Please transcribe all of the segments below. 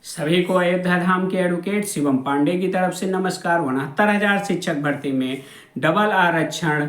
सभी को अयोध्या धाम के एडवोकेट शिवम पांडे की तरफ से नमस्कार। 69,000 शिक्षक भर्ती में डबल आरक्षण,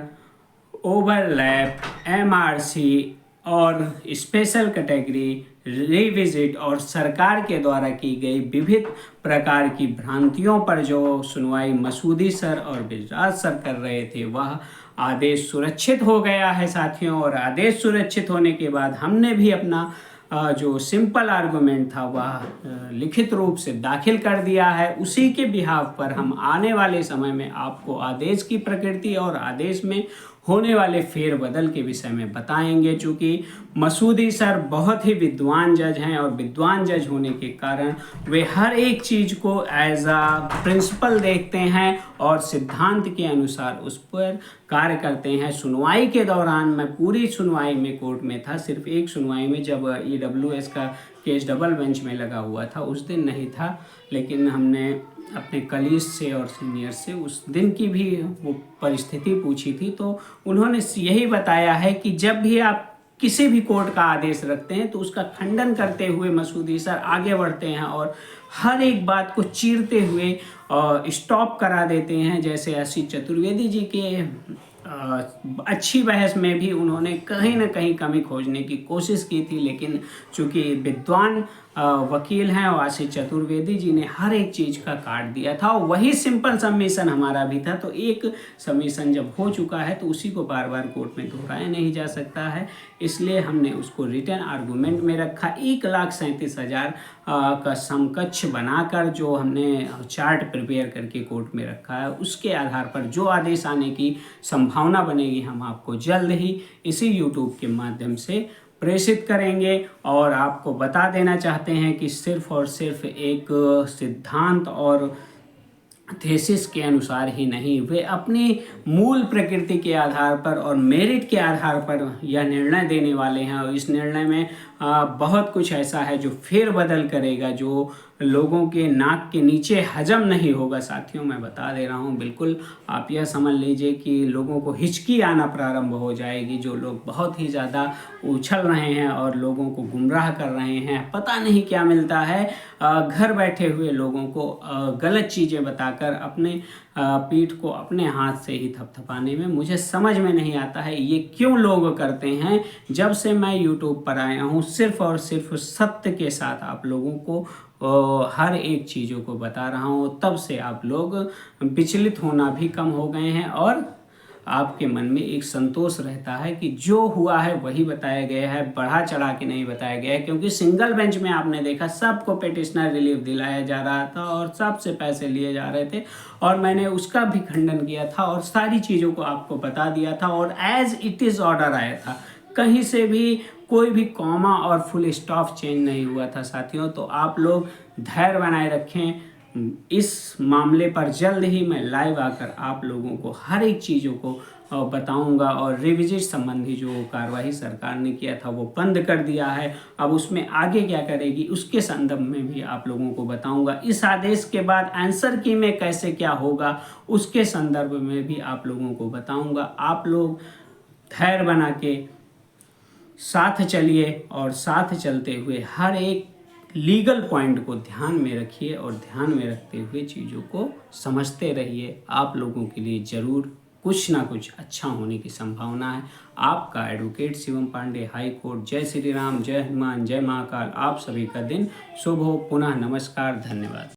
ओवरलैप, एमआरसी और स्पेशल कैटेगरी रिविजिट और सरकार के द्वारा की गई विविध प्रकार की भ्रांतियों पर जो सुनवाई मसूदी सर और बिजराज सर कर रहे थे, वह आदेश सुरक्षित हो गया है साथियों। और आदेश सुरक्षित होने के बाद हमने भी अपना जो सिंपल आर्गुमेंट था वह लिखित रूप से दाखिल कर दिया है। उसी के बिहाफ पर हम आने वाले समय में आपको आदेश की प्रकृति और आदेश में होने वाले फेरबदल के विषय में बताएंगे। चूँकि मसूदी सर बहुत ही विद्वान जज हैं और विद्वान जज होने के कारण वे हर एक चीज़ को एज आ प्रिंसिपल देखते हैं और सिद्धांत के अनुसार उस पर कार्य करते हैं। सुनवाई के दौरान मैं पूरी सुनवाई में कोर्ट में था, सिर्फ एक सुनवाई में जब EWS का केस डबल बेंच में लगा हुआ था उस दिन नहीं था, लेकिन हमने अपने कलीग से और सीनियर से उस दिन की भी वो परिस्थिति पूछी थी। तो उन्होंने यही बताया है कि जब भी आप किसी भी कोर्ट का आदेश रखते हैं तो उसका खंडन करते हुए मसूदी सर आगे बढ़ते हैं और हर एक बात को चीरते हुए स्टॉप करा देते हैं। जैसे आशीष चतुर्वेदी जी के अच्छी बहस में भी उन्होंने कहीं ना कहीं कमी खोजने की कोशिश की थी, लेकिन चूंकि विद्वान वकील हैं और आशीष चतुर्वेदी जी ने हर एक चीज़ का काट दिया था और वही सिंपल सबमिशन हमारा भी था। तो एक सबमिशन जब हो चुका है तो उसी को बार बार कोर्ट में दोहराया नहीं जा सकता है, इसलिए हमने उसको रिटर्न आर्गूमेंट में रखा। 1,37,000 का समकक्ष बनाकर जो हमने चार्ट प्रिपेयर करके कोर्ट में रखा है, उसके आधार पर जो आदेश आने की संभावना बनेगी हम आपको जल्द ही इसी यूट्यूब के माध्यम से प्रेषित करेंगे। और आपको बता देना चाहते हैं कि सिर्फ और सिर्फ एक सिद्धांत और थीसिस के अनुसार ही नहीं, वे अपनी मूल प्रकृति के आधार पर और मेरिट के आधार पर यह निर्णय देने वाले हैं। और इस निर्णय में बहुत कुछ ऐसा है जो फेरबदल करेगा, जो लोगों के नाक के नीचे हजम नहीं होगा। साथियों मैं बता दे रहा हूँ, बिल्कुल आप यह समझ लीजिए कि लोगों को हिचकी आना प्रारंभ हो जाएगी। जो लोग बहुत ही ज़्यादा उछल रहे हैं और लोगों को गुमराह कर रहे हैं, पता नहीं क्या मिलता है, घर बैठे हुए लोगों को गलत चीज़ें बताकर अपने पीठ को अपने हाथ से ही थपथपाने में मुझे समझ में नहीं आता है ये क्यों लोग करते हैं। जब से मैं यूट्यूब पर आया हूँ सिर्फ और सिर्फ सत्य के साथ आप लोगों को हर एक चीज़ों को बता रहा हूँ, तब से आप लोग विचलित होना भी कम हो गए हैं और आपके मन में एक संतोष रहता है कि जो हुआ है वही बताया गया है, बढ़ा चढ़ा के नहीं बताया गया है। क्योंकि सिंगल बेंच में आपने देखा सबको पिटिशनर रिलीफ दिलाया जा रहा था और सबसे पैसे लिए जा रहे थे और मैंने उसका भी खंडन किया था और सारी चीज़ों को आपको बता दिया था और एज इट इज़ ऑर्डर आया था, कहीं से भी कोई भी कॉमा और फुल स्टॉप चेंज नहीं हुआ था। साथियों तो आप लोग धैर्य बनाए रखें, इस मामले पर जल्द ही मैं लाइव आकर आप लोगों को हर एक चीज़ों को बताऊंगा। और रिविजिट संबंधी जो कार्रवाई सरकार ने किया था वो बंद कर दिया है, अब उसमें आगे क्या करेगी उसके संदर्भ में भी आप लोगों को बताऊंगा। इस आदेश के बाद आंसर की में कैसे क्या होगा उसके संदर्भ में भी आप लोगों को बताऊंगा। आप लोग धैर्य बना के साथ चलिए और साथ चलते हुए हर एक लीगल पॉइंट को ध्यान में रखिए और ध्यान में रखते हुए चीज़ों को समझते रहिए। आप लोगों के लिए ज़रूर कुछ ना कुछ अच्छा होने की संभावना है। आपका advocate Shivam Pandey, high court. जय श्री राम, जय हनुमान, जय महाकाल। आप सभी का दिन शुभ हो। पुनः नमस्कार, धन्यवाद।